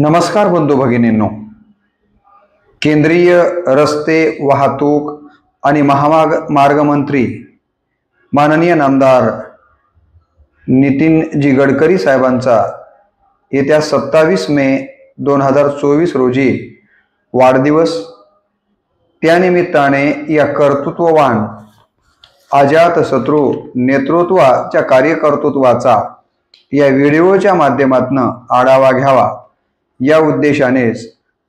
नमस्कार बंधू भगिनींनो, केंद्रीय रस्ते वाहतूक आणि महामार्ग मंत्री माननीय नामदार नितीनजी गडकरी साहेबांचा येत्या 27 मे 2024 रोजी वाढदिवस। त्यानिमित्ताने या कर्तृत्ववान अजातशत्रू नेतृत्वाच्या कार्यकर्तृत्वाचा या व्हिडिओच्या माध्यमातून आढावा घ्यावा या उद्देशानेच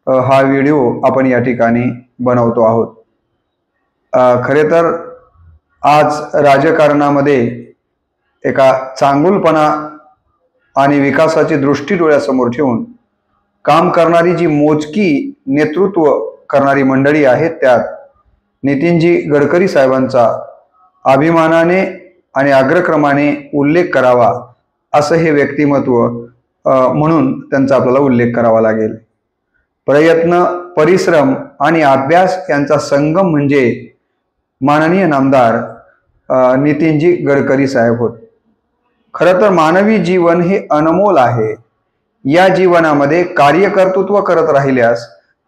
हा व्हिडिओ आपण या ठिकाणी बनवतो आहोत। खरे तर आज राजकारणामध्ये एका चांगुलपणा आणि विकासाची दृष्टी डोळ्यासमोर ठेवून काम करणारी जी मोजकी नेतृत्व करणारी मंडळी आहेत, त्यात नितीनजी गडकरी साहेबांचा अभिमानाने आणि अग्रक्रमाने उल्लेख करावा असं हे व्यक्तिमत्व म्हणून त्यांचा आपल्याला उल्लेख करावा लागेल। प्रयत्न, परिश्रम आणि अभ्यास यांचा संगम म्हणजे माननीय नामदार नितीनजी गडकरी साहेब होत। खरं तर मानवी जीवन हे अनमोल आहे। या जीवनामध्ये कार्यकर्तृत्व करत राहिल्यास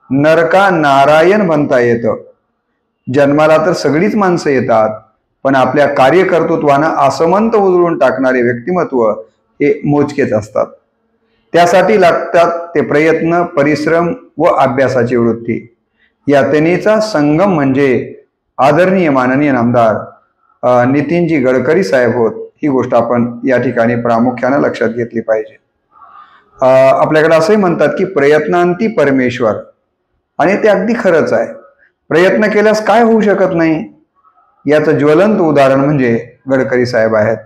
नरका नारायण बनता येतं। जन्माला तर सगळीच माणसं येतात, पण आपल्या कार्यकर्तृत्वानं आसमंत उजळून टाकणारे व्यक्तिमत्व हे मोजकेच असतात। त्यासाठी लागतात ते प्रयत्न, परिश्रम व अभ्यासाची वृत्ती। या तिन्हीचा संगम म्हणजे आदरणीय माननीय नामदार नितीनजी गडकरी साहेब होत। ही गोष्ट आपण या ठिकाणी प्रामुख्याने लक्षात घेतली पाहिजे। आपल्याकडे असंही म्हणतात की प्रयत्नांती परमेश्वर, आणि ते अगदी खरंच आहे। प्रयत्न केल्यास काय होऊ शकत नाही याचं ज्वलंत उदाहरण म्हणजे गडकरी साहेब आहेत।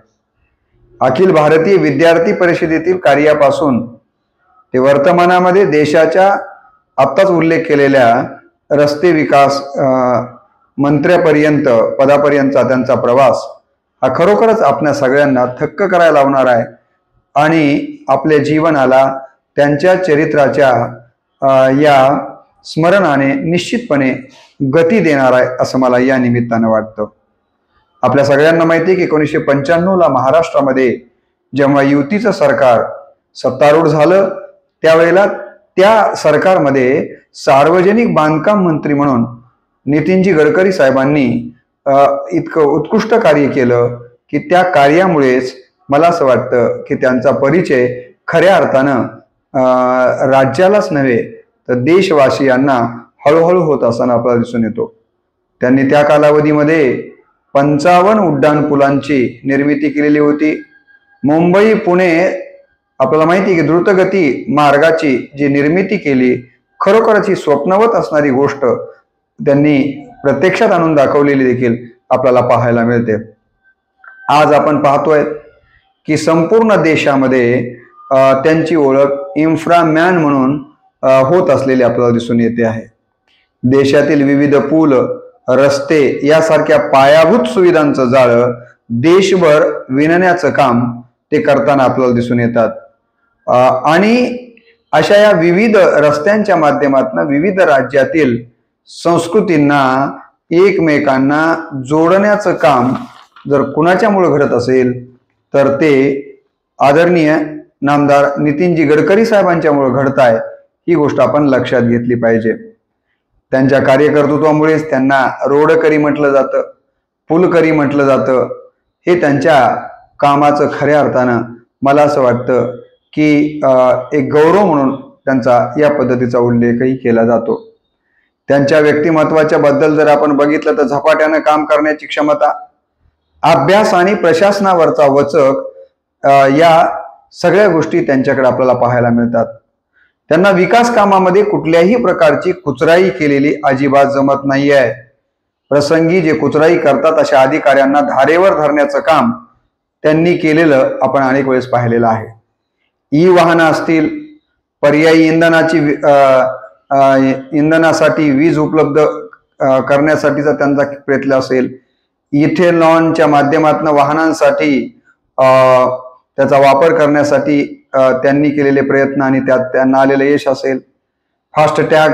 अखिल भारतीय विद्यार्थी परिषदेतील कार्यापासून ते वर्तमानामध्ये देशाच्या आत्ताच उल्लेख केलेल्या रस्ते विकास मंत्र्यापर्यंत पदापर्यंतचा त्यांचा प्रवास हा खरोखरच आपल्या सगळ्यांना थक्क करायला लावणार आहे आणि आपल्या जीवनाला त्यांच्या चरित्राच्या या स्मरणाने निश्चितपणे गती देणार आहे असं मला या निमित्तानं वाटतं। आपल्या सगळ्यांना माहिती आहे की 1995ला महाराष्ट्रामध्ये जेव्हा युतीचं सरकार सत्तारूढ झालं, त्यावेळेला त्या सरकारमध्ये सार्वजनिक बांधकाम मंत्री म्हणून नितीनजी गडकरी साहेबांनी इतकं उत्कृष्ट कार्य केलं की त्या कार्यामुळेच मला असं वाटतं की त्यांचा परिचय खऱ्या अर्थानं राज्यालाच नव्हे तर देशवासियांना हळूहळू होत असताना आपल्याला दिसून येतो। त्यांनी त्या कालावधीमध्ये 55 उड्डाणपुलांची निर्मिती केलेली होती। मुंबई पुणे आपल्याला माहिती आहे की द्रुतगती मार्गाची जी निर्मिती केली, खरोखरच ही स्वप्नवत असणारी गोष्ट त्यांनी प्रत्यक्षात आणून दाखवलेली देखील आपल्याला पाहायला मिळते। आज आपण पाहतोय की संपूर्ण देशामध्ये त्यांची ओळख इन्फ्रामॅन म्हणून होत असलेली आपल्याला दिसून येते आहे। देशातील विविध पूल, रस्ते यासारख्या पायाभूत सुविधांचं जाळं देशभर विणण्याचं काम ते करताना आपल्याला दिसून येतात। आणि अशा या विविध रस्त्यांच्या माध्यमातून विविध राज्यातील संस्कृतींना एकमेकांना जोडण्याचं काम जर कुणाच्यामुळे घडत असेल तर ते आदरणीय नामदार नितीनजी गडकरी साहेबांच्यामुळे घडत आहे। ही गोष्ट आपण लक्षात घेतली पाहिजे। त्यांच्या कार्यकर्तृत्वामुळेच त्यांना रोडकरी म्हटलं जातं, पुलकरी म्हटलं जातं। हे त्यांच्या कामाचं खऱ्या अर्थानं मला असं वाटतं की एक गौरव म्हणून त्यांचा या पद्धतीचा उल्लेखही केला जातो। त्यांच्या व्यक्तिमत्वाच्या बद्दल जर आपण बघितलं तर झपाट्यानं काम करण्याची क्षमता, अभ्यास आणि प्रशासनावरचा वचक या सगळ्या गोष्टी त्यांच्याकडे आपल्याला पाहायला मिळतात। त्यांना विकास कामामध्ये कुठल्याही प्रकारची कुचराई केलेली अजिबात जमत नाही आहे। प्रसंगी जे कुचराई करतात अशा अधिकाऱ्यांना धारेवर धरण्याचं काम त्यांनी केलेलं आपण अनेक वेळेस पाहिलेलं आहे। ई वाहनं असतील, पर्यायी इंधनासाठी वीज उपलब्ध करण्यासाठीचा त्यांचा प्रयत्न असेल, इथेनॉलच्या माध्यमातून वाहनांसाठी त्याचा वापर करण्यासाठी त्यांनी केलेले प्रयत्न आणि त्यात त्यांना आलेलं यश असेल, फास्ट टॅग,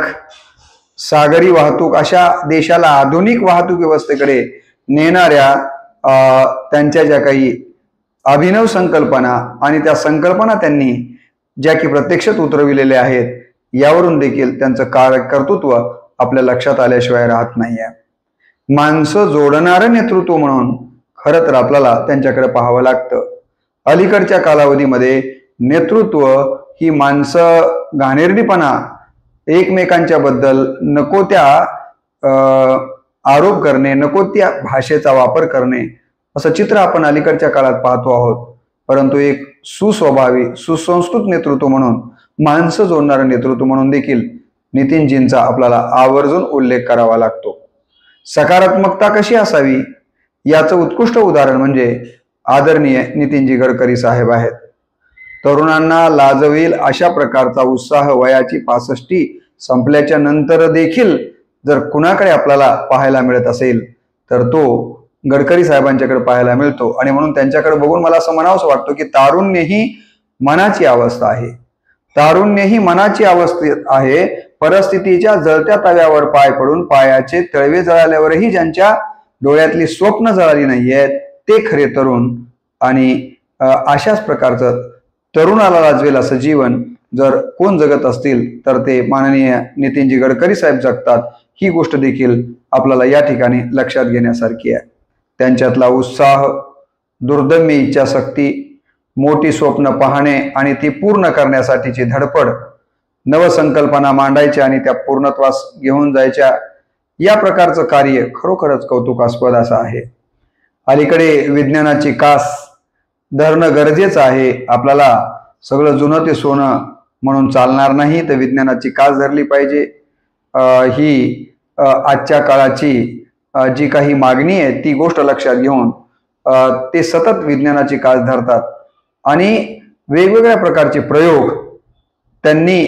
सागरी वाहतूक अशा देशाला आधुनिक वाहतूक व्यवस्थेकडे नेणाऱ्या त्यांच्या ज्या काही अभिनव संकल्पना आणि त्या संकल्पना त्यांनी ज्या की प्रत्यक्षात उतरविलेल्या आहेत, यावरून देखील त्यांचं कर्तृत्व आपल्या लक्षात आल्याशिवाय राहत नाहीये. माणसं जोडणारं नेतृत्व म्हणून खरं तर आपल्याला त्यांच्याकडे पाहावं लागतं. अलीकडच्या कालावधीमध्ये नेतृत्व ही माणसं घाणेरडीपणा, एकमेकांच्या बद्दल नको त्या आरोप करणे, नको त्या भाषेचा वापर करणे, असं चित्र आपण अलीकडच्या काळात पाहतो आहोत. परंतु एक सुस्वभावी, सुसंस्कृत नेतृत्व म्हणून, माणसं जोडणारं नेतृत्व म्हणून देखील नितीनजींचा आपल्याला आवर्जून उल्लेख करावा लागतो. सकारात्मकता कशी असावी याचं उत्कृष्ट उदाहरण म्हणजे आदरणीय नितीनजी गडकरी साहेब आहेत. तरुणांना लाजवेल अशा प्रकारचा उत्साह वयाची 65 संपल्याच्या नंतर देखील जर कुणाकडे आपल्याला पाहायला मिळत असेल तर तो गडकरी साहेबांच्याकडे पाहायला मिळतो. आणि म्हणून त्यांच्याकडे बघून मला असं म्हणावंसं वाटतं की तारुण्य ही मनाची अवस्था आहे. तारुण्य ही मनाची अवस्था आहे. परिस्थितीच्या जळत्या तव्यावर पाय पडून पायाचे तळवे जळाल्यावरही ज्यांच्या डोळ्यातली स्वप्न जळाली नाहीयेत ते खरे तरुण. आणि अशाच प्रकारचं तरुणाला लाजवेल असं जीवन जर कोण जगत असतील तर ते माननीय नितीनजी गडकरी साहेब जगतात. ही गोष्ट देखील आपल्याला या ठिकाणी लक्षात घेण्यासारखी आहे. त्यांच्यातला उत्साह, दुर्दम्य इच्छाशक्ती, मोठी स्वप्न पाहणे आणि ती पूर्ण करण्यासाठीची धडपड, नवसंकल्पना मांडायच्या आणि त्या पूर्णत्वास घेऊन जायच्या, या प्रकारचं कार्य खरोखरच कौतुकास्पद असं आहे. अलीकडे विज्ञानाची कास धरणं गरजेचं आहे. आपल्याला सगळं जुनं ते सोनं म्हणून चालणार नाही, तर विज्ञानाची कास धरली पाहिजे. ही आजच्या काळाची जी काही मागणी आहे ती गोष्ट लक्षात घेऊन ते सतत विज्ञानाची कास धरतात आणि वेगवेगळ्या प्रकारचे प्रयोग त्यांनी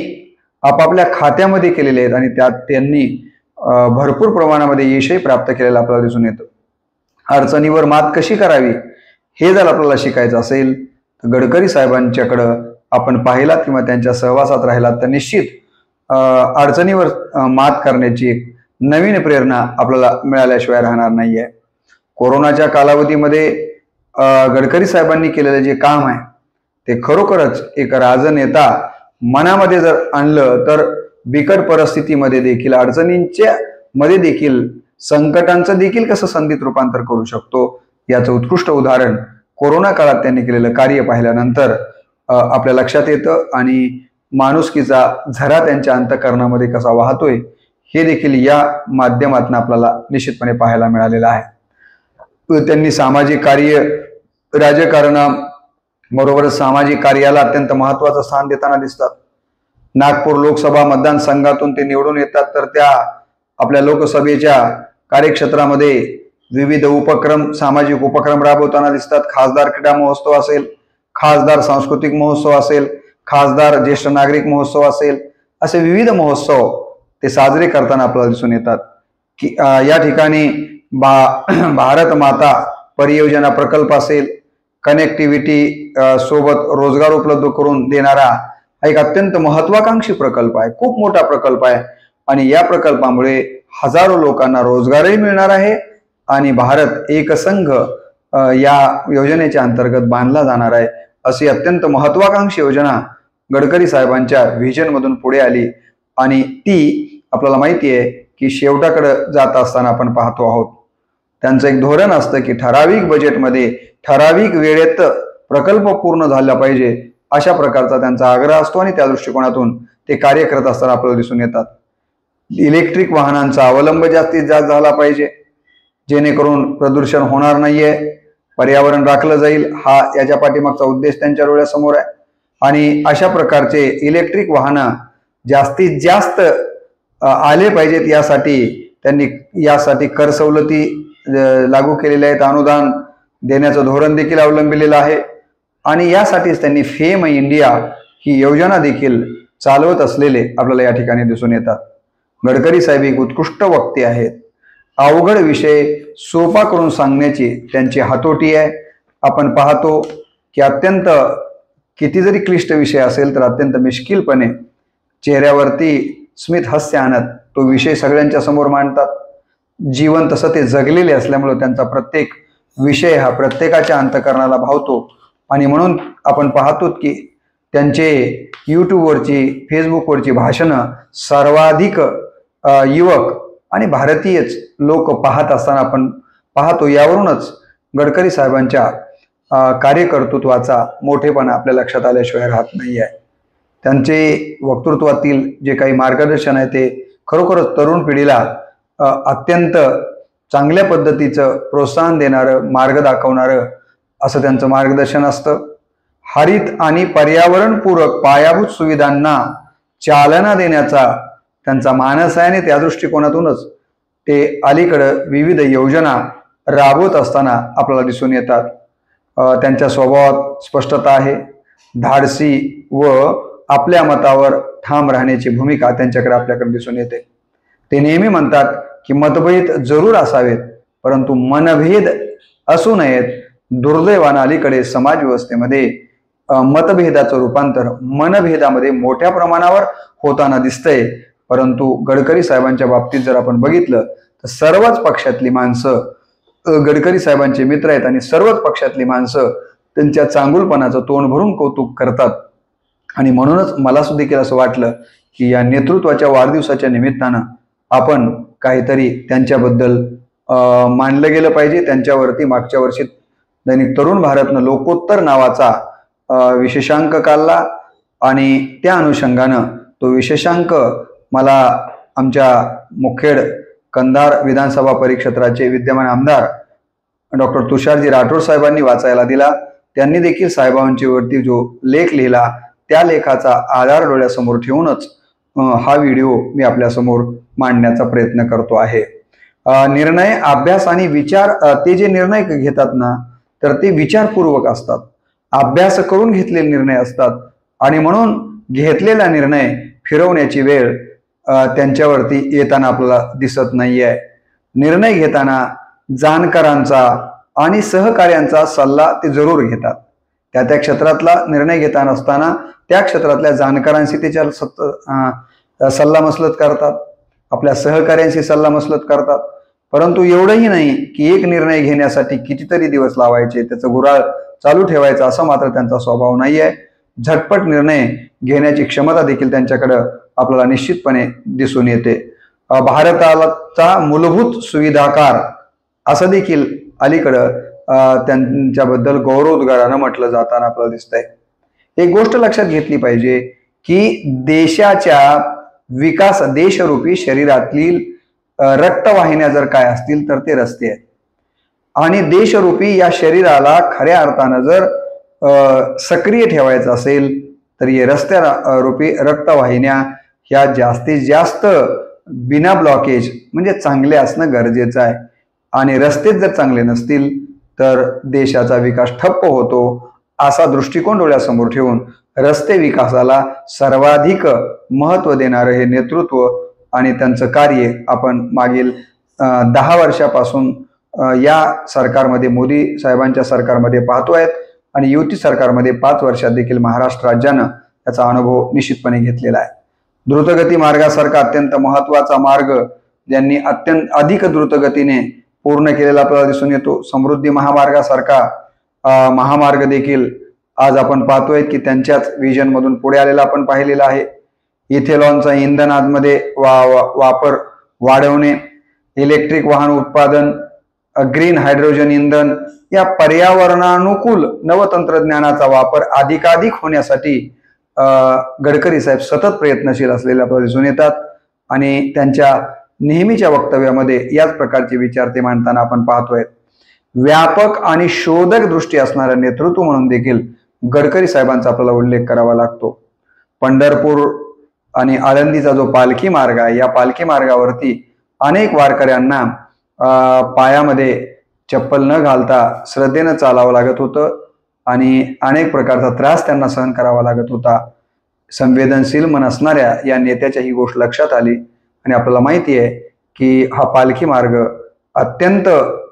आपापल्या खात्यामध्ये केलेले आहेत आणि त्यात त्यांनी भरपूर प्रमाणामध्ये यशही प्राप्त केलेलं आपल्याला दिसून येतं. अडचणीवर मात कशी करावी हे जर आपल्याला शिकायचं असेल तर गडकरी साहेबांच्याकडं आपण पाहिलात किंवा त्यांच्या सहवासात राहिलात तर निश्चित अडचणीवर मात करण्याची एक नवीन प्रेरणा आपल्याला मिळाल्याशिवाय राहणार नाहीये. कोरोनाच्या कालावधीमध्ये गडकरी साहेबांनी केलेलं जे काम आहे ते खरोखरच एक राजनेता मनामध्ये जर आणलं तर बिकट परिस्थितीमध्ये देखील, अडचणींच्या मध्ये देखील, संकटांचं देखील कसं संधीत रूपांतर करू शकतो याचं उत्कृष्ट उदाहरण कोरोना काळात त्यांनी केलेलं कार्य पाहिल्यानंतर आपल्या लक्षात येतं आणि माणुसकीचा झरा त्यांच्या अंतःकरणामध्ये कसा वाहतोय हे देखील या माध्यमातून आपल्याला निश्चितपणे पाहायला मिळालेलं आहे. त्यांनी सामाजिक कार्य, राजकारणाबरोबरच सामाजिक कार्याला अत्यंत महत्वाचं स्थान देताना दिसतात. नागपूर लोकसभा मतदारसंघातून ते निवडून येतात तर त्या आपल्या लोकसभेच्या कार्यक्षेत्रामध्ये विविध उपक्रम, सामाजिक उपक्रम राबवताना दिसतात. खासदार क्रीडा महोत्सव असेल, खासदार सांस्कृतिक महोत्सव असेल, खासदार ज्येष्ठ नागरिक महोत्सव असेल, असे विविध महोत्सव ते साजरे करताना आपल्याला दिसून येतात. की या ठिकाणी भारत माता परियोजना प्रकल्प असेल, कनेक्टिव्हिटी सोबत रोजगार उपलब्ध करून देणारा एक अत्यंत महत्वाकांक्षी प्रकल्प आहे, खूप मोठा प्रकल्प आहे आणि या प्रकल्पामुळे हजारो लोकांना रोजगारही मिळणार आहे आणि भारत एकसंघ या योजनेच्या अंतर्गत बांधला जाणार आहे. अशी अत्यंत महत्वाकांक्षी योजना गडकरी साहेबांच्या व्हिजन मधून पुढे आली आणि ती आपल्याला माहिती आहे की शेवटाकडे जात असताना आपण पाहतो आहोत. त्यांचं एक धोरण असतं की ठराविक बजेटमध्ये ठराविक वेळेत प्रकल्प पूर्ण झाला पाहिजे, अशा प्रकारचा त्यांचा आग्रह असतो आणि त्या दृष्टिकोनातून ते कार्य करत असताना आपल्याला दिसून येतात. इलेक्ट्रिक वाहनांचा अवलंब जास्तीत जास्त झाला पाहिजे जेणेकरून प्रदूषण होणार नाहीये, पर्यावरण राखलं जाईल, हा याच्या पाठीमागचा उद्देश त्यांच्या डोळ्यासमोर आहे. आणि अशा प्रकारचे इलेक्ट्रिक वाहनं जास्तीत जास्त आले पाहिजेत यासाठी त्यांनी यासाठी कर सवलती लागू केलेल्या आहेत, अनुदान देण्याचं धोरण देखील अवलंबिलेलं आहे आणि यासाठीच त्यांनी फेम इंडिया ही योजना देखील चालवत असलेले आपल्याला या ठिकाणी दिसून येतात. गडकरी साहेब एक उत्कृष्ट वक्ते आहेत. अवघड विषय सोपा करून सांगण्याची त्यांची हातोटी आहे. आपण पाहतो की अत्यंत किती जरी क्लिष्ट विषय असेल तर अत्यंत मिश्किलपणे चेहऱ्यावरती स्मित हास्य आणत तो विषय सगळ्यांच्या समोर मांडतात. जीवन तसं ते जगलेले असल्यामुळे त्यांचा प्रत्येक विषय हा प्रत्येकाच्या अंतःकरणाला भावतो आणि म्हणून आपण पाहतो की त्यांचे यूट्यूबवरची फेसबुकवरची भाषणं सर्वाधिक युवक आणि भारतीयच लोक पाहत असताना आपण पाहतो. यावरूनच गडकरी साहेबांच्या कार्यकर्तृत्वाचा मोठेपणा आपल्या लक्षात आल्याशिवाय राहत नाही आहे. त्यांचे वक्तृत्वातील जे काही मार्गदर्शन आहे ते खरोखरच तरुण पिढीला अत्यंत चांगल्या पद्धतीचं प्रोत्साहन देणारं, मार्ग दाखवणारं असं त्यांचं मार्गदर्शन असतं. हरित आणि पर्यावरणपूरक पायाभूत सुविधांना चालना देण्याचा त्यांचा मानस आहे आणि त्या दृष्टिकोनातूनच ते अलीकडं विविध योजना राबवत असताना आपल्याला दिसून येतात. त्यांच्या स्वभावात स्पष्टता आहे, धाडसी व आपल्या मतावर ठाम राहण्याची भूमिका त्यांच्याकडे आपल्याकडे दिसून येते. ते नेहमी म्हणतात की मतभेद जरूर असावेत, परंतु मनभेद असू नयेत. दुर्दैवानं अलीकडे समाज व्यवस्थेमध्ये मतभेदाचं रूपांतर मनभेदामध्ये मोठ्या प्रमाणावर होताना दिसतंय. परंतु गडकरी साहेबांच्या बाबतीत जर आपण बघितलं तर सर्वच पक्षातली माणसं गडकरी साहेबांचे मित्र आहेत आणि सर्वच पक्षातली माणसं त्यांच्या चांगुलपणाचं तोंड भरून कौतुक करतात. आणि म्हणूनच मला सुद्धा असं वाटलं की या नेतृत्वाच्या वाढदिवसाच्या निमित्तानं आपण काहीतरी त्यांच्याबद्दल मानलं गेलं पाहिजे. त्यांच्यावरती मागच्या वर्षी दैनिक तरुण भारतनं लोकोत्तर नावाचा विशेषांक काढला आणि त्या अनुषंगानं तो विशेषांक मला आमच्या मुखेड कंधार विधानसभा परिक्षेत्राचे विद्यमान आमदार डॉक्टर तुषारजी राठोड साहेबांनी वाचायला दिला. त्यांनी देखील साहेबांच्या वरती जो लेख लिहिला त्या लेखाचा आधार डोळ्यासमोर ठेवूनच हा व्हिडिओ मी आपल्यासमोर मांडण्याचा प्रयत्न करतो आहे. निर्णय, अभ्यास आणि विचार, ते जे निर्णय घेतात ना तर ते विचारपूर्वक असतात, अभ्यास करून घेतलेले निर्णय असतात आणि म्हणून घेतलेला निर्णय फिरवण्याची वेळ त्यांच्यावरती येताना आपल्याला दिसत नाहीये. निर्णय घेताना जाणकारांचा आणि सहकार्यांचा सल्ला ते जरूर घेतात. त्या क्षेत्रातला निर्णय घेताना असताना त्या क्षेत्रातल्या जाणकारांशी त्याच्या सल्लामसलत करतात, आपल्या सहकार्यांशी सल्लामसलत करतात. परंतु एवढंही नाही की एक निर्णय घेण्यासाठी कितीतरी दिवस लावायचे, त्याचं गुऱ्हाळ चालू ठेवायचं, असं मात्र त्यांचा स्वभाव नाही आहे. झटपट निर्णय घेण्याची क्षमता देखील त्यांच्याकडं आपल्याला निश्चितपणे दिसून येते. भारताचा मूलभूत सुविधाकार असं देखील अलीकडं त्यांच्याबद्दल गौरवोद्गारानं म्हटलं जाताना आपल्याला दिसतंय. एक गोष्ट लक्षात घेतली पाहिजे की देशाच्या विकास, देशरूपी शरीरातील रक्तवाहिन्या जर काय असतील तर ते रस्ते आहेत आणि देशरूपी या शरीराला खऱ्या अर्थानं जर सक्रिय ठेवायचं असेल तर हे रस्त्या रूपी रक्तवाहिन्या ह्या जास्तीत जास्त बिना ब्लॉकेज म्हणजे चांगले असणं गरजेचं आहे. आणि रस्तेच जर चांगले नसतील तर देशाचा विकास ठप्प होतो. असा दृष्टिकोन डोळ्यासमोर ठेवून रस्ते विकासाला सर्वाधिक महत्त्व देणारं हे नेतृत्व आणि त्यांचं कार्य आपण मागील 10 वर्षापासून या सरकारमध्ये, मोदी साहेबांच्या सरकारमध्ये पाहतोय आणि युती सरकारमध्ये 5 वर्षात देखील महाराष्ट्र राज्यानं त्याचा अनुभव निश्चितपणे घेतलेला आहे. द्रुतगती मार्गासारखा अत्यंत महत्त्वाचा मार्ग ज्यांनी अत्यंत अधिक द्रुतगतीने पूर्ण केलेला आपल्याला दिसून येतो. समृद्धी महामार्गासारखा महामार्ग देखील आज आपण पाहतोय की त्यांच्याच विजन मधून पुढे आलेला आपण पाहिलेला आहे. इथेनॉलचा इंधन आतमध्ये वापर वाढवणे, इलेक्ट्रिक वाहन उत्पादन, ग्रीन हायड्रोजन इंधन या पर्यावरणानुकूल नवतंत्रज्ञानाचा वापर अधिकाधिक होण्यासाठी गडकरी साहेब सतत प्रयत्नशील असलेले आपल्याला दिसून येतात आणि त्यांच्या नेहमीच्या वक्तव्यामध्ये याच प्रकारचे विचार ते मांडताना आपण पाहतोय. व्यापक आणि शोधक दृष्टी असणारं नेतृत्व म्हणून देखील गडकरी साहेबांचा आपल्याला उल्लेख करावा लागतो. पंढरपूर आणि आळंदीचा जो पालखी मार्ग आहे, या पालखी मार्गावरती अनेक वारकऱ्यांना पायामध्ये चप्पल न घालता श्रद्धेनं चालावं लागत होतं आणि अनेक प्रकारचा त्रास त्यांना सहन करावा लागत होता. संवेदनशील मन असणाऱ्या या नेत्याच्या ही गोष्ट लक्षात आली आणि आपल्याला माहिती आहे की हा पालखी मार्ग अत्यंत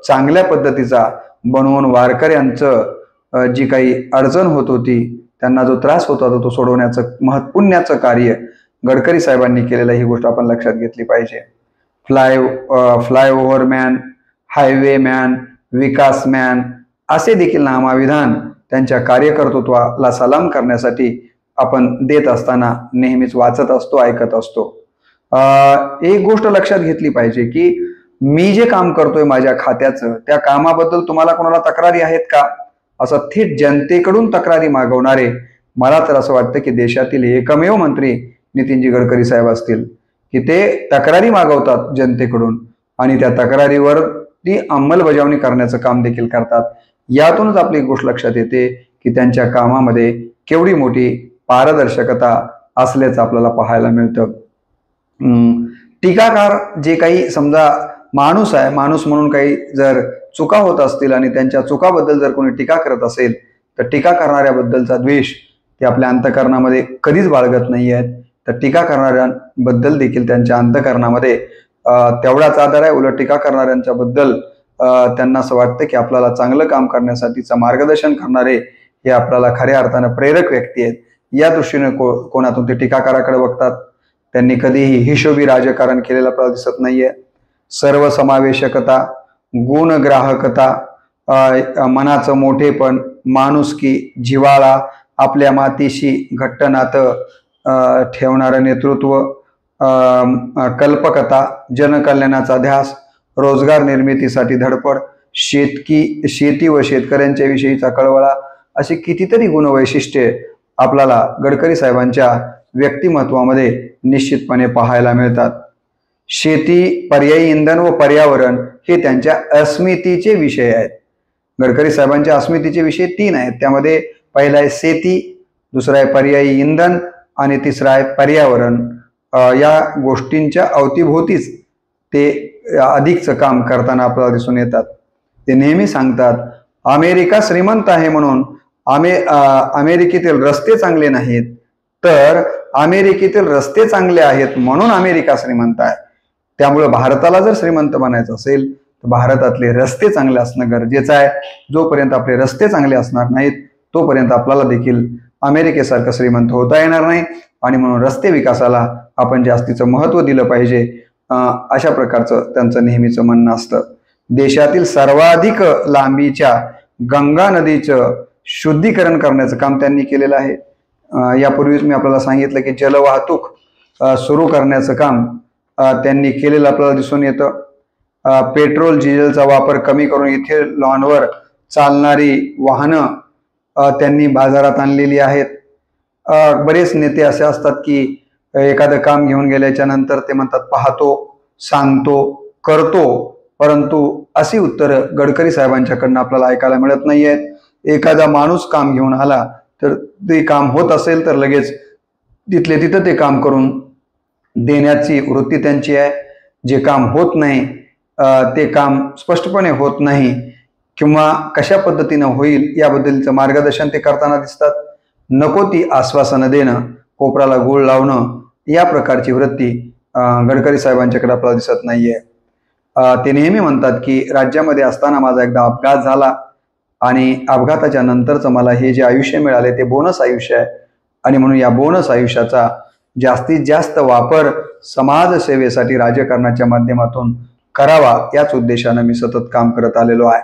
चांगल्या पद्धतीचा बनवून वारकऱ्यांचं जी काही अडचण होत होती, त्यांना जो त्रास होत होता तो सोडवण्याचं पुण्याचं कार्य गडकरी साहेबांनी केलेलं, ही गोष्ट आपण लक्षात घेतली पाहिजे. फ्लायओव्हर मॅन, हायवे मॅन, विकास मॅन असे देखील नामाविधान त्यांच्या कार्यकर्तृत्वाला सलाम करण्यासाठी आपण देत असताना नेहमीच वाचत असतो, ऐकत असतो. एक गोष्ट लक्षात घेतली पाहिजे की मी जे काम करतोय माझ्या खात्याचं, त्या कामाबद्दल तुम्हाला कोणाला तक्रारी आहेत का? असं थेट जनतेकडून तक्रारी मागवणारे मला तर असं वाटतं की देशातील एकमेव मंत्री नितीनजी गडकरी साहेब असतील की ते तक्रारी मागवतात जनतेकडून आणि त्या तक्रारीवर ती अंमलबजावणी करण्याचं काम देखील करतात. यातूनच आपली एक गोष्ट लक्षात येते की त्यांच्या कामामध्ये केवढी मोठी पारदर्शकता असल्याचं आपल्याला पाहायला मिळतं. टीकाकार जे काही समजा माणूस आहे, माणूस म्हणून काही जर चुका होत असतील आणि त्यांच्या चुकाबद्दल जर कोणी टीका करत असेल तर टीका करणाऱ्याबद्दलचा द्वेष ते आपल्या अंतःकरणामध्ये कधीच बाळगत नाही आहेत. तर टीका करणाऱ्यांबद्दल देखील त्यांच्या अंतःकरणामध्ये तेवढाच आदर आहे. उलट टीका करणाऱ्यांच्या बद्दल त्यांना असं वाटतं की आपल्याला चांगलं काम करण्यासाठीचं मार्गदर्शन करणारे हे आपल्याला खऱ्या अर्थानं प्रेरक व्यक्ती आहेत. या दृष्टीने कोणातून ते टीकाकाराकडे बघतात. त्यांनी कधीही हिशोबी राजकारण केलेलं आपल्याला दिसत नाहीये. सर्वसमावेशकता, गुणग्राहकता, मनाचं मोठेपण, माणुसकी, जिव्हाळा, आपल्या मातीशी घट्ट नातं ठेवणारं नेतृत्व, कल्पकता, जनकल्याणाचा ध्यास, रोजगार निर्मितीसाठी धडपड, शेती व शेतकऱ्यांच्या विषयीचा कळवळा, अशी कितीतरी गुणवैशिष्ट्ये आपल्याला गडकरी साहेबांच्या व्यक्तिमत्वामध्ये निश्चितपणे पाहायला मिळतात. शेती, पर्यायी इंधन व पर्यावरण हे त्यांच्या अस्मितेचे विषय आहेत. गडकरी साहेबांच्या अस्मितेचे विषय 3 आहेत. त्यामध्ये पहिला आहे शेती, दुसरा आहे पर्यायी इंधन आणि तिसरा आहे पर्यावरण. या गोष्टींच्या अवतीभोवतीच ते अधिकचं काम करताना आपल्याला दिसून येतात. ते नेहमी सांगतात अमेरिका श्रीमंत आहे म्हणून अमेरिकेतील रस्ते चांगले नाहीत, तर अमेरिकेतील रस्ते चांगले आहेत म्हणून अमेरिका श्रीमंत आहे. त्यामुळे भारताला जर श्रीमंत बनायचं असेल तर भारतातले रस्ते चांगले असणं गरजेचं आहे. जोपर्यंत आपले रस्ते चांगले असणार नाहीत तोपर्यंत आपल्याला देखील अमेरिकेसारखं श्रीमंत होता येणार नाही. आणि म्हणून रस्ते विकासाला आपण जास्तीचं महत्त्व दिलं पाहिजे, अशा प्रकारचं त्यांचं नेहमीचं म्हणणं असतं. देशातील सर्वाधिक लांबीच्या गंगा नदीचं शुद्धीकरण करण्याचं काम त्यांनी केलेलं आहे. यापूर्वीच मी आपल्याला सांगितलं की जलवाहतूक सुरू करण्याचं काम त्यांनी केलेलं आपल्याला दिसून येतं. पेट्रोल डिझेलचा वापर कमी करून इथेनॉलवर चालणारी वाहनं त्यांनी बाजारात आणलेली आहेत. बरेच नेते असे असतात की एखादं काम घेऊन गेल्याच्या नंतर ते म्हणतात पाहतो, सांगतो, करतो, परंतु अशी उत्तरं गडकरी साहेबांच्याकडनं आपल्याला ऐकायला मिळत नाही आहेत. एखादा माणूस काम घेऊन आला तर ते काम होत असेल तर लगेच तिथले तिथं ते काम करून देण्याची वृत्ती त्यांची आहे. जे काम होत नाही ते काम स्पष्टपणे होत नाही किंवा कशा पद्धतीनं होईल याबद्दलचं मार्गदर्शन ते करताना दिसतात. नको ती आश्वासनं देणं, कोपराला गूळ लावणं, या प्रकारची वृत्ती गडकरी साहेबांच्याकडे आपल्याला दिसत नाहीये. ते नेहमी म्हणतात की राज्यामध्ये असताना माझा एकदा अपघात झाला आणि अपघाताच्या नंतरचं मला हे जे आयुष्य मिळाले ते बोनस आयुष्य आहे आणि म्हणून या बोनस आयुष्याचा जास्तीत जास्त वापर समाजसेवेसाठी राजकारणाच्या माध्यमातून करावा याच उद्देशानं मी सतत काम करत आलेलो आहे.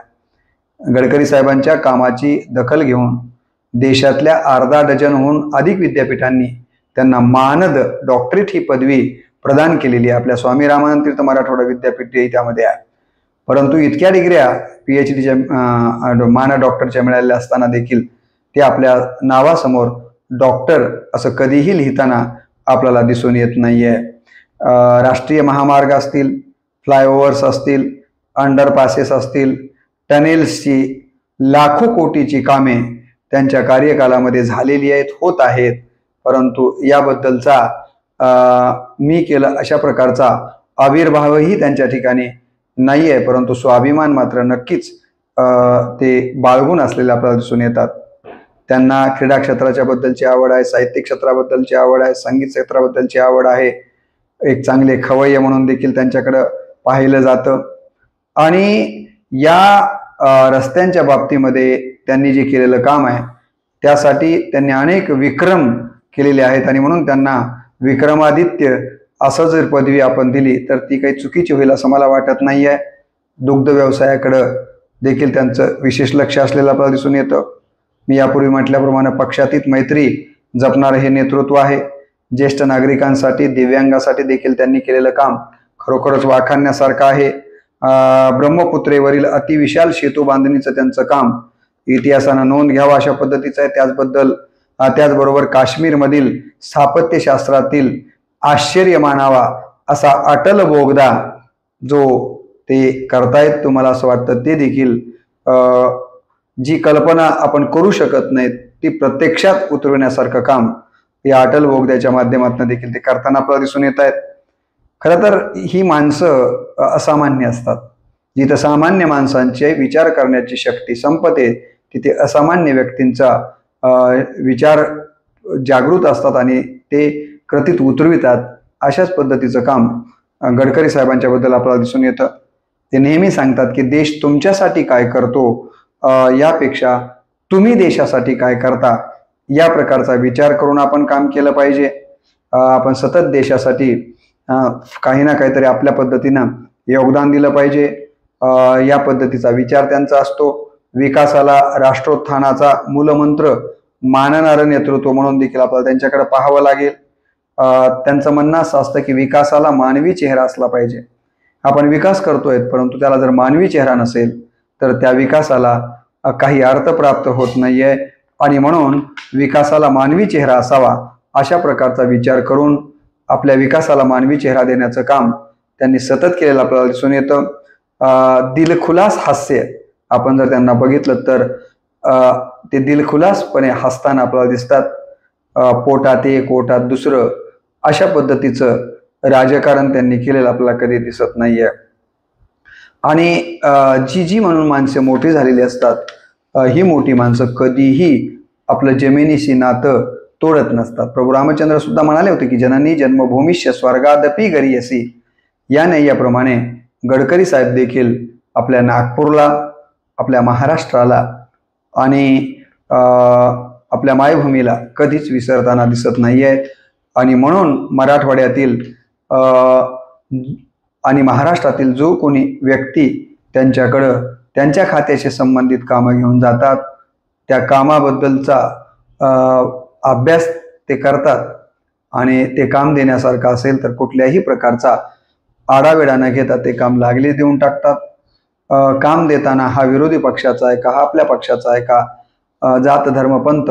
गडकरी साहेबांच्या कामाची दखल घेऊन देशातल्या अर्धा डझनहून अधिक विद्यापीठांनी त्यांना मानद डॉक्टरेट ही पदवी प्रदान केलेली आहे. आपल्या स्वामी रामानंद तीर्थ मराठवाडा विद्यापीठ त्यामध्ये आहे. परंतु इतक्या डिग्र्या PhDच्या मानद डॉक्टरच्या मिळालेल्या असताना देखील ते आपल्या नावासमोर डॉक्टर असं कधीही लिहिताना आपल्याला दिसून येत नाहीये. राष्ट्रीय महामार्ग असतील, फ्लायओव्हर्स असतील, अंडरपासेस असतील, टनेल्सची लाखो कोटीची कामे त्यांच्या कार्यकालामध्ये झालेली आहेत, होत आहेत. परंतु याबद्दलचा मी केलं अशा प्रकारचा आविर्भावही त्यांच्या ठिकाणी नाही आहे. परंतु स्वाभिमान मात्र नक्कीच ते बाळगून असलेले आपल्याला दिसून येतात. त्यांना क्रीडा क्षेत्राच्या बद्दलची आवड आहे, साहित्य क्षेत्राबद्दलची आवड आहे, संगीत क्षेत्राबद्दलची आवड आहे. एक चांगले खवय्ये म्हणून देखील त्यांच्याकडं पाहिलं जातं. आणि या रस्त्यांच्या बाबतीमध्ये त्यांनी जे केलेलं काम आहे त्यासाठी त्यांनी अनेक विक्रम केलेले आहेत आणि म्हणून त्यांना विक्रमादित्य असं जर पदवी आपण दिली तर ती काही चुकीची होईल असं मला वाटत नाही आहे. दुग्ध व्यवसायाकडं देखील त्यांचं विशेष लक्ष असलेलं आपल्याला दिसून येतं. मी यापूर्वी म्हटल्याप्रमाणे पक्षातीत मैत्री जपणारं हे नेतृत्व आहे. ज्येष्ठ नागरिकांसाठी, दिव्यांगासाठी देखील त्यांनी केलेलं काम खरोखरच वाखाणण्यासारखं आहे. ब्रह्मपुत्रेवरील अतिविशाल सेतू बांधणीचं त्यांचं काम इतिहासानं नोंद घ्यावा अशा पद्धतीचं आहे. त्याचबरोबर काश्मीरमधील स्थापत्यशास्त्रातील आश्चर्य मानावा असा अटल बोगदा जो ते करतायत, तुम्हाला असं वाटतं ते देखील जी कल्पना आपण करू शकत नाहीत ती प्रत्यक्षात उतरवण्यासारखं काम या अटल बोगद्याच्या माध्यमातून देखील ते करताना आपल्याला दिसून येत आहेत. खरं तर ही माणसं असामान्य असतात. जिथं सामान्य माणसांचे विचार करण्याची शक्ती संपते तिथे असामान्य व्यक्तींचा विचार जागृत असतात आणि ते कृतीत उतरवितात. अशाच पद्धतीचं काम गडकरी साहेबांच्या बद्दल आपल्याला दिसून येतं. ते नेहमी सांगतात की देश तुमच्यासाठी काय करतो यापेक्षा तुम्ही देशासाठी काय करता या प्रकारचा विचार करून आपण काम केलं पाहिजे. आपण सतत देशासाठी काही ना काहीतरी आपल्या पद्धतीनं योगदान दिलं पाहिजे. या पद्धतीचा विचार त्यांचा असतो. विकासाला राष्ट्रोत्थानाचा मूलमंत्र मानणारं नेतृत्व म्हणून देखील आपल्याला त्यांच्याकडे पाहावं लागेल. त्यांचं म्हणणं असं असतं की विकासाला मानवी चेहरा असला पाहिजे. आपण विकास करतोय परंतु त्याला जर मानवी चेहरा नसेल तर त्या विकासाला काही अर्थ प्राप्त होत नाहीये आणि म्हणून विकासाला मानवी चेहरा असावा अशा प्रकारचा विचार करून आपल्या विकासाला मानवी चेहरा देण्याचं काम त्यांनी सतत केलेलं आपल्याला दिसून येतं. दिलखुलास हास्य आपण जर त्यांना बघितलं तर ते दिलखुलासपणे हसताना आपल्याला दिसतात. पोटात एक ओटात दुसरं अशा पद्धतीचं राजकारण त्यांनी केलेलं आपल्याला कधी दिसत नाहीये. आणि जी म्हणून माणसं मोठी झालेली असतात ही मोठी माणसं कधीही आपलं जमिनीशी नातं तोडत नसतात. प्रभू रामचंद्र सुद्धा म्हणाले होते की जननी जन्मभूमीश्च स्वर्गादपि गरीयसी. या नैयाप्रमाणे गडकरी साहेब देखील आपल्या नागपूरला, आपल्या महाराष्ट्राला आणि आपल्या मायभूमीला कधीच विसरताना दिसत नाही आहेत. आणि म्हणून मराठवाड्यातील आणि महाराष्ट्रातील जो कोणी व्यक्ती त्यांच्याकडं त्यांच्या खात्याशी संबंधित कामं घेऊन जातात त्या कामाबद्दलचा अभ्यास ते करतात आणि ते काम देण्यासारखं असेल तर कुठल्याही प्रकारचा आडावेडा न घेता ते काम लागले देऊन टाकतात. काम देताना हा विरोधी पक्षाचा आहे का, हा आपल्या पक्षाचा आहे का, जात धर्म पंथ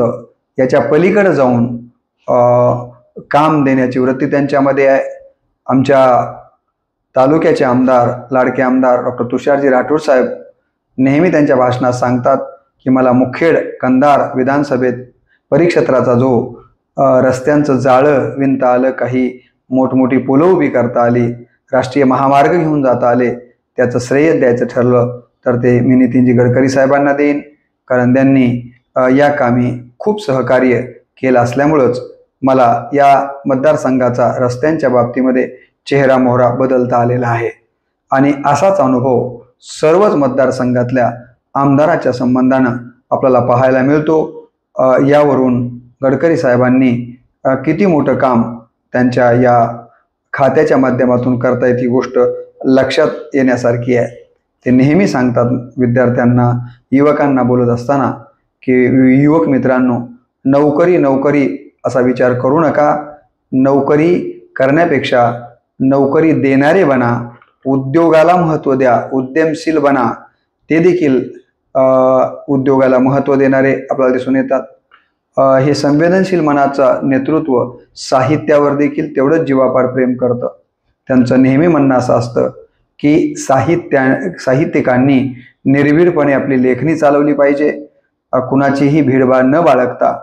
याच्या पलीकडे जाऊन काम देण्याची वृत्ती त्यांच्यामध्ये आहे. आमच्या तालुक्याचे आमदार, लाडके आमदार डॉक्टर तुषारजी राठोड साहेब नेहमी त्यांच्या भाषणात सांगतात की मला मुखेड कंधार विधानसभेत परिक्षेत्राचा जो रस्त्यांचं जाळं विणता आलं, काही मोठमोठी पुलं उभी करता आली, राष्ट्रीय महामार्ग घेऊन जाता आले, त्याचं श्रेय द्यायचं ठरलं तर ते मी नितीनजी गडकरी साहेबांना देईन. कारण त्यांनी या कामी खूप सहकार्य केलं असल्यामुळंच मला या मतदारसंघाचा रस्त्यांच्या बाबतीमध्ये चेहरा मोहरा बदलता आलेला आहे. आणि असाच अनुभव सर्वच मतदारसंघातल्या आमदाराच्या संबंधानं आपल्याला पाहायला मिळतो. यावरून गडकरी साहेबांनी किती मोठं काम त्यांच्या या खात्याच्या माध्यमातून करतायत ही गोष्ट लक्षात येण्यासारखी आहे. ते नेहमी सांगतात विद्यार्थ्यांना, युवकांना बोलत असताना की युवक मित्रांनो, नोकरी असा विचार करू नका. नोकरी करण्यापेक्षा नोकरी देणारे बना, उद्योगाला महत्त्व द्या, उद्यमशील बना. ते देखील उद्योगाला महत्त्व देणारे आपल्याला दिसून येतात. हे संवेदनशील मनाचं नेतृत्व साहित्यावर देखील तेवढंच जीवापाड प्रेम करतं. त्यांचं नेहमी म्हणणं असं असतं की साहित्यिकांनी निर्भीडपणे आपली लेखणी चालवली पाहिजे. कुणाचीही भीडभाड न बाळगता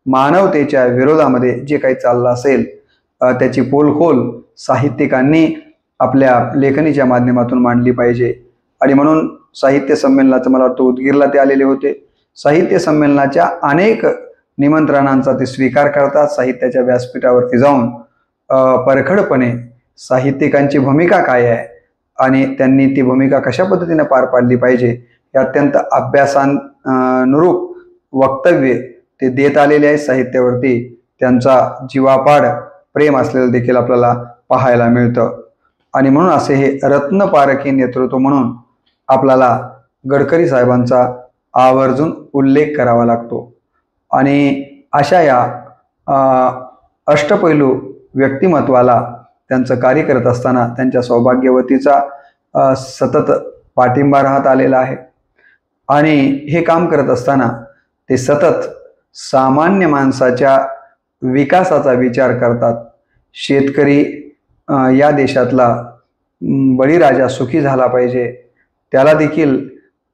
मानवतेच्या विरोधामध्ये जे काही चाललं असेल त्याची पोलखोल साहित्यिकांनी आपल्या लेखणीच्या माध्यमातून मांडली पाहिजे. आणि म्हणून साहित्य संमेलनाचं मला वाटतं उदगीरला ते आलेले होते. साहित्य संमेलनाच्या अनेक निमंत्रणांचा ते स्वीकार करतात. साहित्याच्या व्यासपीठावरती जाऊन परखडपणे साहित्यिकांची भूमिका काय आहे आणि त्यांनी ती भूमिका कशा पद्धतीने पार पाडली पाहिजे हे अत्यंत अभ्यासानुरूप वक्तव्य ते देत आलेले आहेत. साहित्यावरती त्यांचा जीवापाड प्रेम असलेलं देखील आपल्याला पाहायला मिळतं. आणि म्हणून असे हे रत्नपारखी नेतृत्व म्हणून आपल्याला गडकरी साहेबांचा आवर्जून उल्लेख करावा लागतो. आणि अशा या अष्टपैलू व्यक्तिमत्वाला त्यांचं कार्य करत असताना त्यांच्या सौभाग्यवतीचा सतत पाठिंबा राहत आलेला आहे आणि हे काम करत असताना ते सतत सामान्य माणसाच्या विकासाचा विचार करतात. शेतकरी या देशातला बळीराजा सुखी झाला पाहिजे, त्याला देखील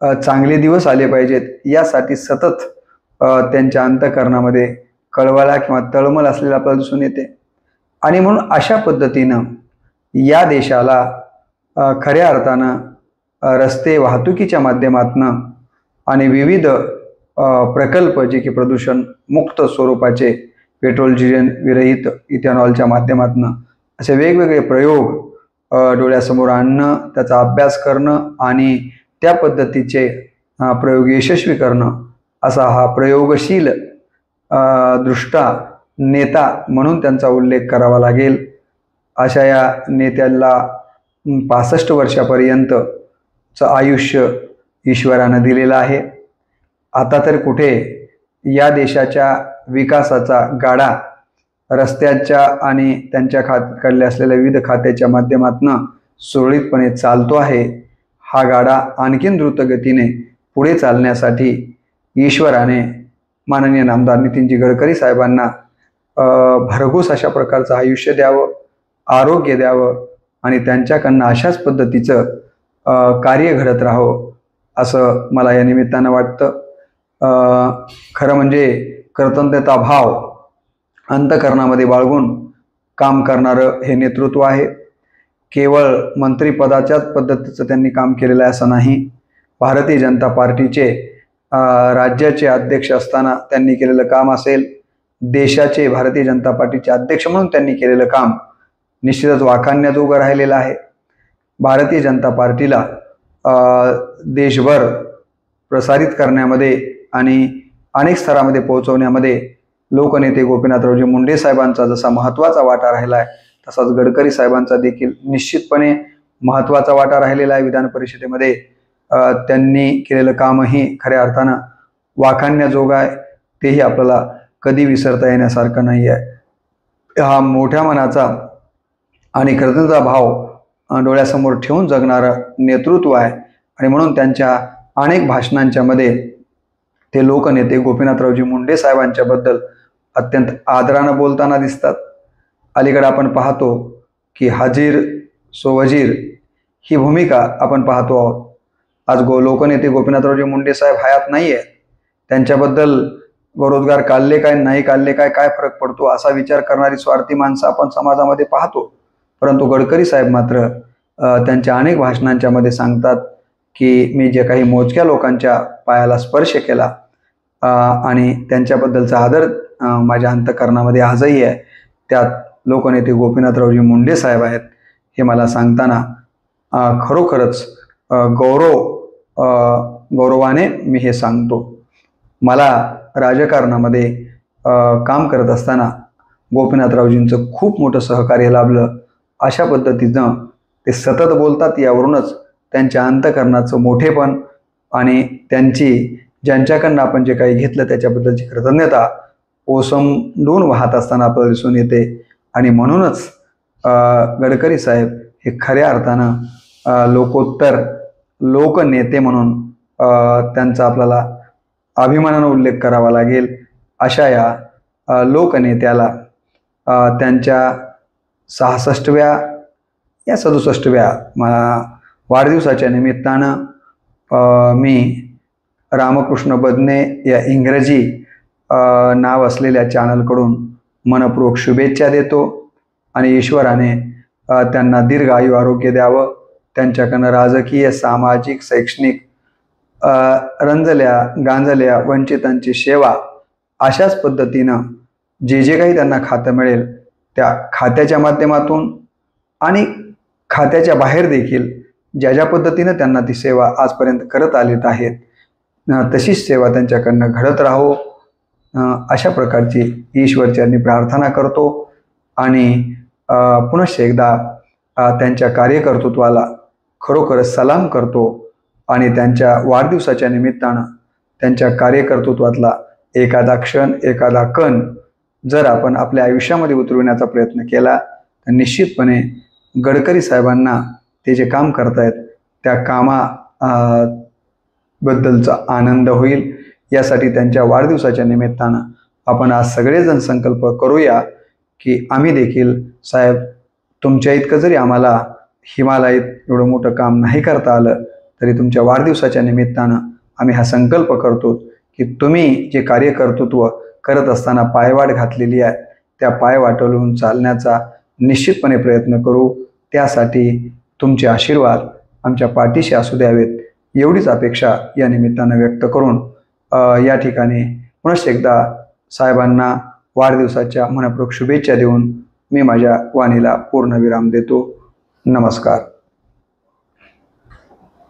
चांगले दिवस आले पाहिजेत, यासाठी सतत त्यांच्या अंतःकरणामध्ये कळवळा किंवा तळमळ असलेला आपल्याला दिसून येते. आणि म्हणून अशा पद्धतीनं या देशाला खऱ्या अर्थानं रस्ते वाहतुकीच्या माध्यमातून आणि विविध प्रकल्प जे की प्रदूषण मुक्त स्वरूपाचे पेट्रोल डिझेल विरहित इथेनॉलच्या माध्यमातून असे वेगवेगळे प्रयोग डोळ्यासमोर आणणं, त्याचा अभ्यास करणं आणि त्या पद्धतीचे प्रयोग यशस्वी करणं, असा हा प्रयोगशील दृष्टा नेता म्हणून त्यांचा उल्लेख करावा लागेल. अशा या नेत्याला 65 वर्षापर्यंतचं आयुष्य ईश्वरानं दिलेलं आहे. आता तर कुठे या देशाच्या विकासाचा गाडा रस्त्याच्या आणि त्यांच्या खात्याकडले असलेल्या विविध खात्याच्या माध्यमातून सुरळीतपणे चालतो आहे. हा गाडा आणखीन द्रुतगतीने पुढे चालण्यासाठी ईश्वराने माननीय नामदार नितीनजी गडकरी साहेबांना भरघोस अशा प्रकारचं आयुष्य द्यावं, आरोग्य द्यावं आणि त्यांच्याकडनं अशाच पद्धतीचं कार्य घडत राहावं असं मला या निमित्तानं वाटतं. खरं म्हणजे कृतज्ञता भाव अंतःकरणामध्ये बाळगून काम करणारं हे नेतृत्व आहे. केवळ मंत्रिपदाच्याच पद्धतीचं त्यांनी काम केलेलं आहे असं नाही. भारतीय जनता पार्टीचे राज्याचे अध्यक्ष असताना त्यांनी केलेलं काम असेल, देशाचे भारतीय जनता पार्टीचे अध्यक्ष म्हणून त्यांनी केलेलं काम निश्चितच वाखाणण्याजोगं राहिलेलं आहे. भारतीय जनता पार्टीला देशभर प्रसारित करण्यामध्ये आणि अनेक स्तरामध्ये पोहोचवण्यामध्ये लोकनेते गोपीनाथरावजी मुंडे साहेबांचा जसा महत्त्वाचा वाटा राहिला आहे, तसाच गडकरी साहेबांचा देखील निश्चितपणे महत्त्वाचा वाटा राहिलेला आहे. विधान परिषदेमध्ये त्यांनी केलेलं कामही खऱ्या अर्थानं वाखाणण्याजोगं आहे. तेही आपल्याला कधी विसरता येण्यासारखं नाही आहे. हा मोठ्या मनाचा आणि कृतज्ञता भाव डोळ्यासमोर ठेवून जगणारं नेतृत्व आहे आणि म्हणून त्यांच्या अनेक भाषणांच्या मध्ये ते लोकनेते गोपीनाथरावजी मुंडे साहेबांच्याबद्दल अत्यंत आदरानं बोलताना दिसतात. अलीकडे आपण पाहतो की हाजीर सो वजीर ही भूमिका आपण पाहतो आहोत. आज लोकनेते गोपीनाथरावजी मुंडे साहेब हयात नाही आहे, त्यांच्याबद्दल रोजगार काढले काय नाही काढले काय फरक पडतो असा विचार करणारी स्वार्थी माणसं आपण समाजामध्ये पाहतो. परंतु गडकरी साहेब मात्र त्यांच्या अनेक भाषणांच्या मध्ये सांगतात की मी जे काही मोजक्या लोकांच्या पायाला स्पर्श केला आणि त्यांच्याबद्दलचा आदर माझ्या अंतःकरणामध्ये आजही आहे, त्यात लोकनेते गोपीनाथरावजी मुंडे साहेब आहेत हे मला सांगताना खरोखरच गौरवाने मी हे सांगतो. मला राजकारणामध्ये काम करत असताना गोपीनाथरावजींचं खूप मोठं सहकार्य लाभलं. अशा पद्धतीनं ते सतत बोलतात, यावरूनच त्यांच्या अंतःकरणाचं मोठेपण आणि त्यांची ज्यांच्याकडनं आपण जे काही घेतलं त्याच्याबद्दलची कृतज्ञता ओसंडून वाहत असताना आपल्याला दिसून येते. आणि म्हणूनच गडकरी साहेब हे खऱ्या अर्थानं लोकोत्तर लोकनेते म्हणून त्यांचा आपल्याला अभिमानानं उल्लेख करावा लागेल. अशा या लोकनेत्याला त्यांच्या 66व्या या 67व्या वाढदिवसाच्या निमित्तानं मी रामकृष्ण बदने या इंग्रजी नाव असलेल्या चॅनलकडून मनपूर्वक शुभेच्छा देतो आणि ईश्वराने त्यांना दीर्घ आयु आरोग्य द्यावं. त्यांच्याकडनं राजकीय, सामाजिक, शैक्षणिक रंजल्या गांजल्या वंचितांची सेवा अशाच पद्धतीनं जे काही त्यांना खातं मिळेल त्या खात्याच्या माध्यमातून आणि खात्याच्या बाहेर देखील ज्या पद्धतीनं त्यांना ती सेवा आजपर्यंत करत आलेत आहेत तशीच सेवा त्यांच्याकडनं घडत राहो अशा प्रकारची ईश्वरचरणी प्रार्थना करतो. आणि पुनश्च एकदा त्यांच्या कार्यकर्तृत्वाला खरोखरच सलाम करतो आणि त्यांच्या वाढदिवसाच्या निमित्तानं त्यांच्या कार्यकर्तृत्वातला एखादा क्षण, एखादा कण जर आपण आपल्या आयुष्यामध्ये उतरविण्याचा प्रयत्न केला तर निश्चितपणे गडकरी साहेबांना ते जे काम करतायत त्या बद्दलचा आनंद होईल। यासाठी त्यांच्या वाढदिवसाच्या निमित्तानं आपण आज सगळेजण संकल्प करूया की आम्ही देखील साहेब तुमच्या इतकं जरी आम्हाला हिमालयात एवढं मोठं काम नाही करता आलं तरी तुमच्या वाढदिवसाच्या निमित्तानं आम्ही हा संकल्प करतो की तुम्ही जे कार्य कर्तृत्व करत असताना पायवाट घातलेली आहे त्या पायवाटेवरून चालण्याचा निश्चितपणे प्रयत्न करू। त्यासाठी तुमचे आशीर्वाद आमच्या पाठीशी असू द्यावेत एवढीच अपेक्षा या निमित्तानं व्यक्त करून या ठिकाणी पुनश्च एकदा साहेबांना वाढदिवसाच्या मनपूर्वक शुभेच्छा देऊन मी माझ्या वाणीला पूर्णविराम देतो। नमस्कार।